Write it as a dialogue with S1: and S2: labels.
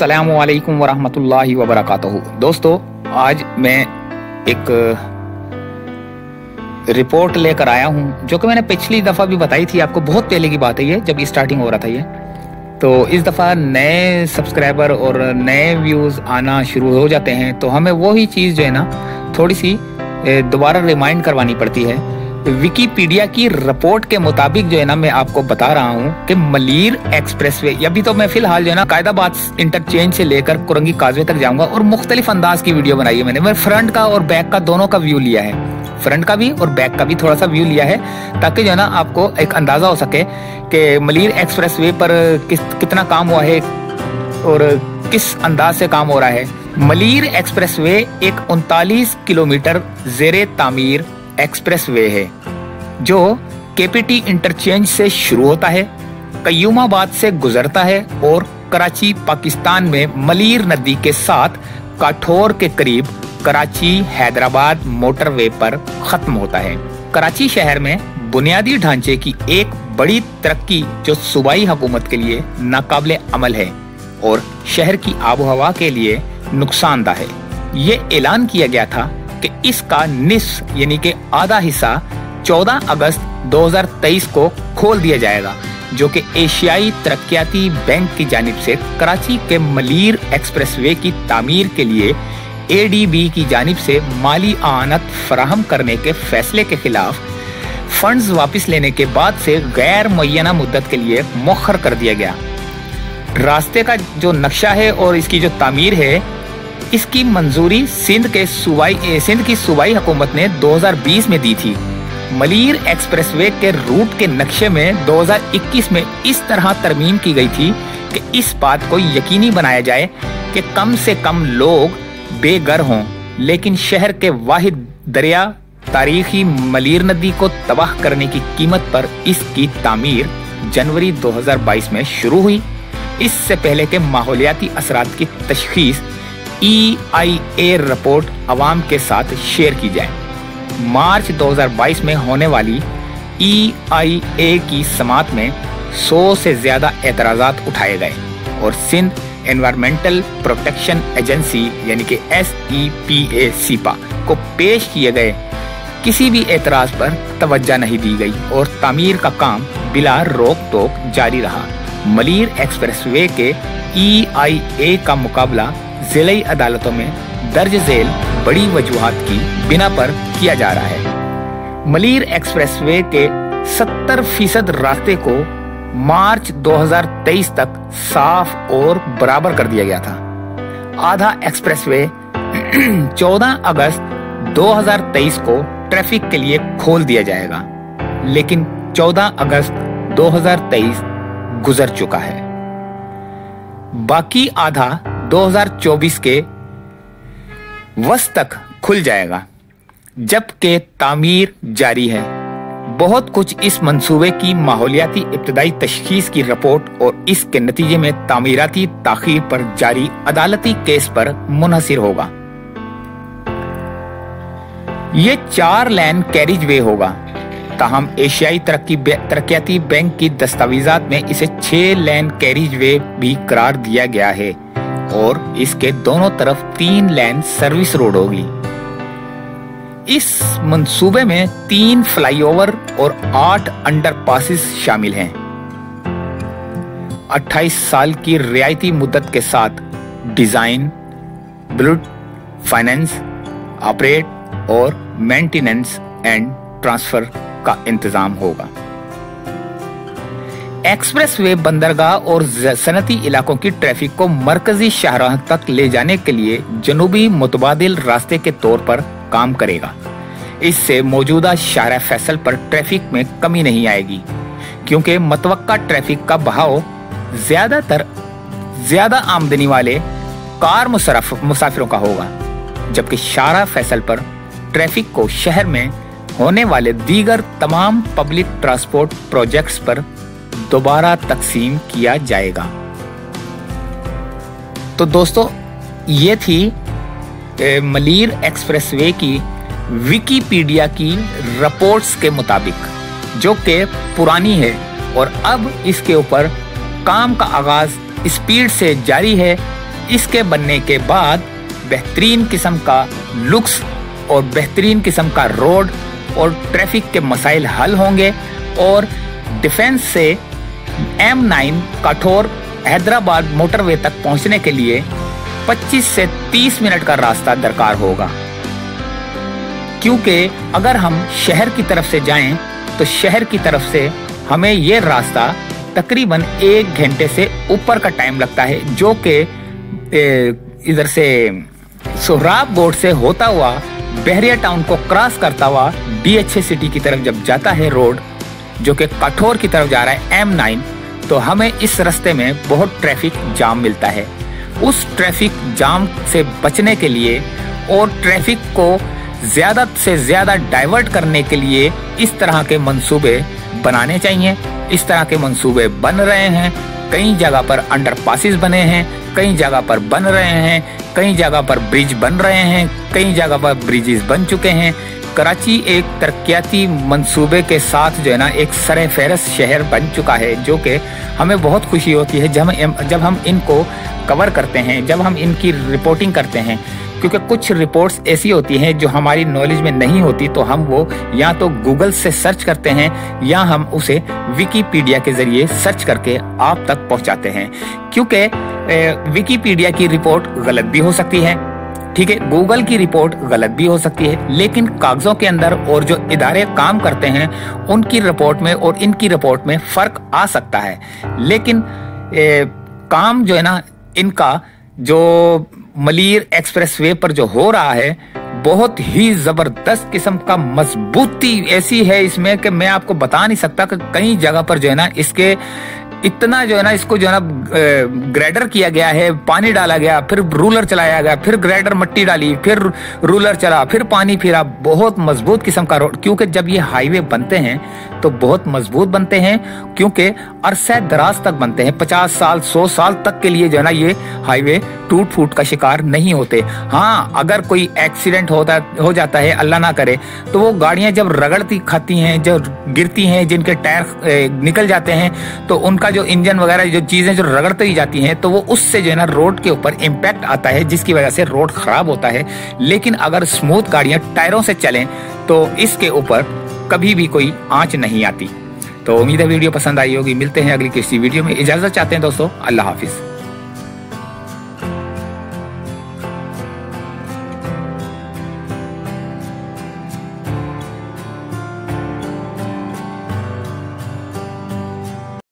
S1: अस्सलामु अलैकुम वरहमतुल्लाहि वबरकातुहू। दोस्तों, आज मैं एक रिपोर्ट लेकर आया हूं जो कि मैंने पिछली दफ़ा भी बताई थी आपको। बहुत पहले की बात है ये, जब स्टार्टिंग हो रहा था ये। तो इस दफ़ा नए सब्सक्राइबर और नए व्यूज़ आना शुरू हो जाते हैं, तो हमें वही चीज़ जो है ना थोड़ी सी दोबारा रिमाइंड करवानी पड़ती है। विकिपीडिया की रिपोर्ट के मुताबिक जो है ना मैं आपको बता रहा हूँ कि मलीर एक्सप्रेसवे, अभी तो मैं फिलहाल जो है ना कायदाबाद इंटरचेंज से लेकर कुरंगी काजवे तक जाऊंगा और मुख्तलिफ अंदाज की वीडियो बनाई है मैंने फ्रंट का और बैक का दोनों का व्यू लिया है, फ्रंट का भी और बैक का भी थोड़ा सा व्यू लिया है, ताकि जो है ना आपको एक अंदाजा हो सके कि मलीर एक्सप्रेसवे पर कितना काम हुआ है और किस अंदाज से काम हो रहा है। मलीर एक्सप्रेसवे एक 39 किलोमीटर ज़ेरे तामीर एक्सप्रेसवे है जो केपीटी इंटरचेंज से शुरू होता है, कयूमाबाद से गुजरता है और कराची पाकिस्तान में मलीर नदी के साथ काठौर के करीब कराची हैदराबाद मोटरवे पर खत्म होता है। कराची शहर में बुनियादी ढांचे की एक बड़ी तरक्की जो सूबाई हुकूमत के लिए नाकाबिले अमल है और शहर की आबोहवा के लिए नुकसानदा है। ये ऐलान किया गया था कि इसका निस्फ यानी कि आधा हिस्सा 14 अगस्त 2023 को खोल दिया जाएगा, जो कि एशियाई तरक्याती बैंक की जानिब से कराची के मलीर एक्सप्रेसवे की तामीर के लिए एडीबी की जानिब से माली आनत फराहम करने के फैसले के खिलाफ फंड्स वापस लेने के बाद से गैर मुअय्यना मुद्दत के लिए मुअख्खर कर दिया गया। रास्ते का जो नक्शा है और इसकी जो तामीर है, इसकी मंजूरी सिंध की सूबाई हुकूमत ने 2020 में दी थी। मलीर एक्सप्रेसवे के रूट के नक्शे में 2021 में इस तरह तरमीम की गई थी कि इस बात को यकीनी बनाया जाए कि कम से कम लोग बेघर हों, लेकिन शहर के वाहिद दरिया तारीखी मलीर नदी को तबाह करने की कीमत पर इसकी तामीर जनवरी 2022 में शुरू हुई। इससे पहले के माहौलियाती असरात की तशखीस EIA रिपोर्ट अवाम के साथ शेयर की जाए। मार्च 2022 में होने वाली EIA की समात में 100 से ज्यादा एतराज़ात उठाए गए और सिंध एनवायरमेंटल प्रोटेक्शन एजेंसी यानी कि SEPA को पेश किए गए किसी भी एतराज पर तवज्जो नहीं दी गई और तामीर का काम बिला रोक टोक जारी रहा। मलीर एक्सप्रेसवे के EIA का मुकाबला जिले अदालतों में दर्ज झेल बड़ी वजूहात की बिना पर किया जा रहा है। मलीर एक्सप्रेसवे के 70% रास्ते को मार्च 2023 तक साफ और बराबर कर दिया गया था। आधा एक्सप्रेसवे 14 अगस्त 2023 को ट्रैफिक के लिए खोल दिया जाएगा, लेकिन 14 अगस्त 2023 गुजर चुका है। बाकी आधा 2024 के वस्त तक खुल जाएगा, जबकि तामीर जारी है। बहुत कुछ इस मंसूबे की माहौलियाती इब्तदाई तशखीस की रिपोर्ट और इसके नतीजे में तामीराती ताखीर पर जारी अदालती केस पर मुनहसिर होगा। ये 4 लेन कैरिज वे होगा, ताहम एशियाई तरक्याती बैंक की दस्तावेजात में इसे 6 लेन कैरिज वे भी करार दिया गया है और इसके दोनों तरफ 3 लेन सर्विस रोड होगी। इस मंसूबे में 3 फ्लाईओवर और 8 अंडरपासेस शामिल हैं। 28 साल की रियायती मुद्दत के साथ डिजाइन, बिल्ड, फाइनेंस, ऑपरेट और मेंटेनेंस एंड ट्रांसफर का इंतजाम होगा। एक्सप्रेसवे बंदरगाह और सनती इलाकों की ट्रैफिक को मरकजी शाहराह तक ले जाने के लिए जनूबी मुतबादिल रास्ते के तौर पर काम करेगा। इससे मौजूदा शाहरा फैसल पर ट्रैफिक में कमी नहीं आएगी, क्योंकि मतवक्का ट्रैफिक का बहाव ज्यादा आमदनी वाले कार मुसाफिरों का होगा, जबकि शाहरा फैसल पर ट्रैफिक को शहर में होने वाले दीगर तमाम पब्लिक ट्रांसपोर्ट प्रोजेक्ट्स पर दोबारा तकसीम किया जाएगा। तो दोस्तों, ये थी मलीर एक्सप्रेसवे की विकिपीडिया की रिपोर्ट्स के मुताबिक, जो कि पुरानी है और अब इसके ऊपर काम का आगाज स्पीड से जारी है इसके बनने के बाद बेहतरीन किस्म का लुक्स और बेहतरीन किस्म का रोड और ट्रैफिक के मसाइल हल होंगे और डिफेंस से M9 काठोर हैदराबाद मोटरवे तक पहुंचने के लिए 25 से 30 मिनट का रास्ता दरकार होगा। क्योंकि अगर हम शहर की तरफ से जाएं तो शहर की तरफ से हमें ये रास्ता तकरीबन 1 घंटे से ऊपर का टाइम लगता है, जो कि इधर से सोहराब बोर्ड से होता हुआ बहरिया टाउन को क्रॉस करता हुआ DHA सिटी की तरफ जब जाता है रोड, जो कि काठोर की तरफ जा रहा है M9, तो हमें इस रास्ते में बहुत ट्रैफिक जाम मिलता है। उस ट्रैफिक जाम से बचने के लिए और ट्रैफिक को ज्यादा से ज्यादा डाइवर्ट करने के लिए इस तरह के मंसूबे बनाने चाहिए। इस तरह के मंसूबे बन रहे हैं, कई जगह पर अंडरपासेस बने हैं, कई जगह पर बन रहे हैं, कई जगह पर ब्रिज बन रहे हैं, कई जगह पर ब्रिजेस बन चुके हैं। कराची एक तरक्याती मंसूबे के साथ जो है ना एक सरे फहरस्त शहर बन चुका है, जो कि हमें बहुत खुशी होती है जब हम इनको कवर करते हैं, जब हम इनकी रिपोर्टिंग करते हैं। क्योंकि कुछ रिपोर्ट्स ऐसी होती हैं जो हमारी नॉलेज में नहीं होती, तो हम वो या तो गूगल से सर्च करते हैं या हम उसे विकीपीडिया के जरिए सर्च करके आप तक पहुंचाते हैं। क्योंकि विकीपीडिया की रिपोर्ट गलत भी हो सकती है, ठीक है, गूगल की रिपोर्ट गलत भी हो सकती है, लेकिन कागजों के अंदर और जो इदारे काम करते हैं उनकी रिपोर्ट में और इनकी रिपोर्ट में फर्क आ सकता है। लेकिन काम जो है ना इनका जो मलीर एक्सप्रेसवे पर जो हो रहा है बहुत ही जबरदस्त किस्म का मजबूती ऐसी है इसमें कि मैं आपको बता नहीं सकता कि कई जगह पर जो है ना इसके इतना जो है ना इसको जो है ना ग्रेडर किया गया है, पानी डाला गया, फिर रूलर चलाया गया, फिर ग्रेडर मट्टी डाली, फिर रूलर चला, फिर पानी फिरा। बहुत मजबूत किस्म का रोड, क्योंकि जब ये हाईवे बनते हैं तो बहुत मजबूत बनते हैं, क्योंकि अरसे दराज तक बनते हैं, 50 साल 100 साल तक के लिए जो है ना ये हाईवे टूट फूट का शिकार नहीं होते। हाँ, अगर कोई एक्सीडेंट हो जाता है, अल्लाह ना करे, तो वो गाड़ियां जब रगड़ती खाती हैं, जब गिरती हैं, जिनके टायर निकल जाते हैं, तो उनका जो इंजन वगैरह जो चीजें जो रगड़ती जाती हैं, तो वो उससे जो है ना रोड के ऊपर इम्पैक्ट आता है, जिसकी वजह से रोड खराब होता है। लेकिन अगर स्मूथ गाड़ियां टायरों से चलें तो इसके ऊपर कभी भी कोई आंच नहीं आती। तो उम्मीद है वीडियो पसंद आई होगी। मिलते हैं अगली किसी वीडियो में। इजाजत चाहते हैं दोस्तों, अल्लाह हाफिज।